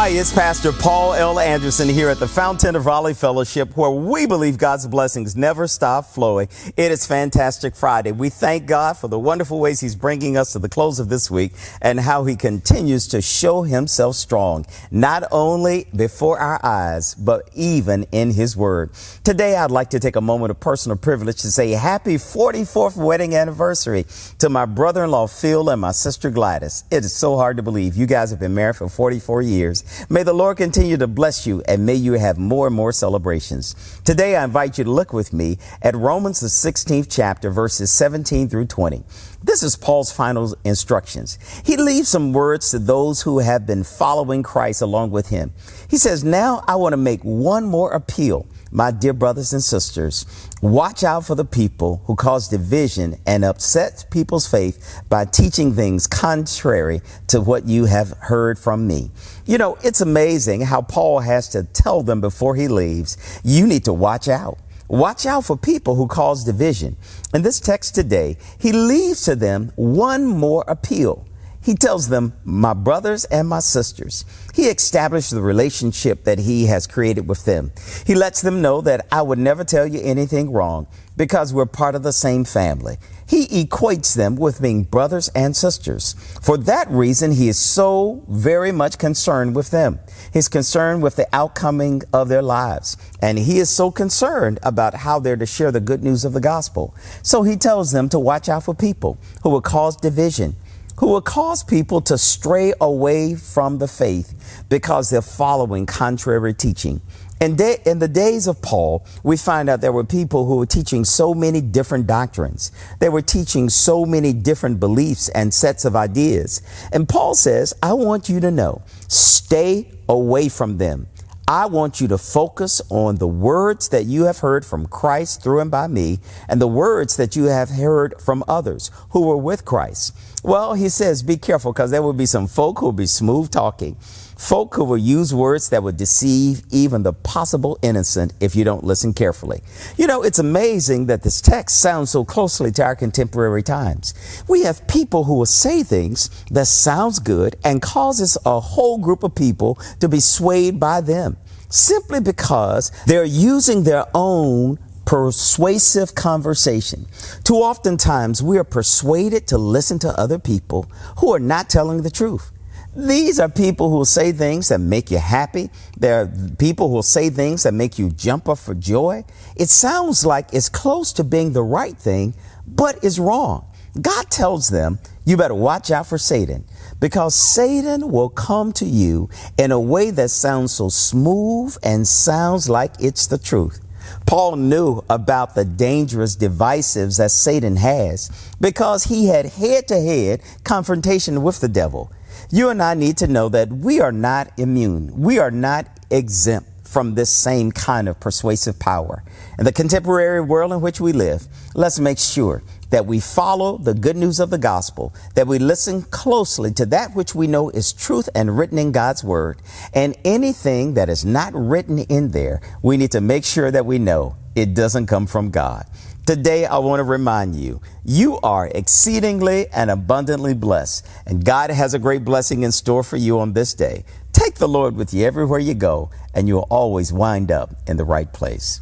Hi, it's Pastor Paul L. Anderson here at the Fountain of Raleigh Fellowship, where we believe God's blessings never stop flowing. It is Fantastic Friday. We thank God for the wonderful ways He's bringing us to the close of this week and how He continues to show Himself strong, not only before our eyes, but even in His Word. Today, I'd like to take a moment of personal privilege to say happy 44th wedding anniversary to my brother-in-law, Phil, and my sister, Gladys. It is so hard to believe you guys have been married for 44 years. May the Lord continue to bless you, and may you have more and more celebrations. Today, I invite you to look with me at Romans, the 16th chapter, verses 17 through 20. This is Paul's final instructions. He leaves some words to those who have been following Christ along with him. He says, now I want to make one more appeal. My dear brothers and sisters, watch out for the people who cause division and upset people's faith by teaching things contrary to what you have heard from me. You know, it's amazing how Paul has to tell them before he leaves, you need to watch out. Watch out for people who cause division. In this text today, he leaves to them one more appeal. He tells them, my brothers and my sisters. He established the relationship that he has created with them. He lets them know that I would never tell you anything wrong because we're part of the same family. He equates them with being brothers and sisters. For that reason, he is so very much concerned with them. He's concerned with the outcoming of their lives. And he is so concerned about how they're to share the good news of the gospel. So he tells them to watch out for people who will cause division, who will cause people to stray away from the faith because they're following contrary teaching. And in the days of Paul, we find out there were people who were teaching so many different doctrines. They were teaching so many different beliefs and sets of ideas. And Paul says, I want you to know, stay away from them. I want you to focus on the words that you have heard from Christ through and by me, and the words that you have heard from others who were with Christ. Well, he says, be careful, because there will be some folk who will be smooth talking, folk who will use words that would deceive even the possible innocent if you don't listen carefully. You know, it's amazing that this text sounds so closely to our contemporary times. We have people who will say things that sounds good and causes a whole group of people to be swayed by them simply because they're using their own persuasive conversation. Too oftentimes we are persuaded to listen to other people who are not telling the truth. These are people who will say things that make you happy. They're people who will say things that make you jump up for joy. It sounds like it's close to being the right thing, but is wrong. God tells them, you better watch out for Satan, because Satan will come to you in a way that sounds so smooth and sounds like it's the truth. Paul knew about the dangerous divisives that Satan has because he had head-to-head confrontation with the devil. You and I need to know that we are not immune. We are not exempt from this same kind of persuasive power. In the contemporary world in which we live, let's make sure that we follow the good news of the gospel, that we listen closely to that which we know is truth and written in God's word. And anything that is not written in there, we need to make sure that we know it doesn't come from God. Today, I want to remind you, you are exceedingly and abundantly blessed, and God has a great blessing in store for you on this day. Take the Lord with you everywhere you go, and you'll always wind up in the right place.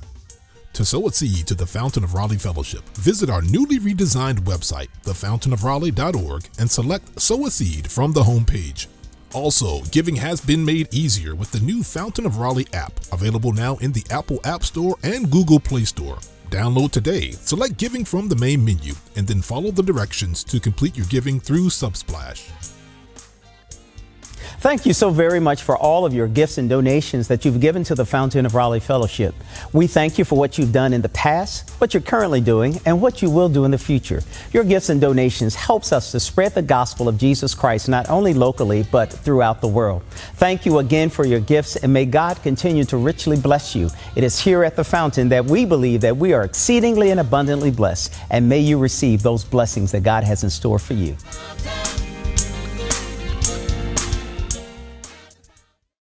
To sow a seed to the Fountain of Raleigh Fellowship, visit our newly redesigned website, thefountainofraleigh.org, and select Sow a Seed from the homepage. Also, giving has been made easier with the new Fountain of Raleigh app, available now in the Apple App Store and Google Play Store. Download today, select Giving from the main menu, and then follow the directions to complete your giving through Subsplash. Thank you so very much for all of your gifts and donations that you've given to the Fountain of Raleigh Fellowship. We thank you for what you've done in the past, what you're currently doing, and what you will do in the future. Your gifts and donations helps us to spread the gospel of Jesus Christ, not only locally, but throughout the world. Thank you again for your gifts, and may God continue to richly bless you. It is here at the Fountain that we believe that we are exceedingly and abundantly blessed, and may you receive those blessings that God has in store for you.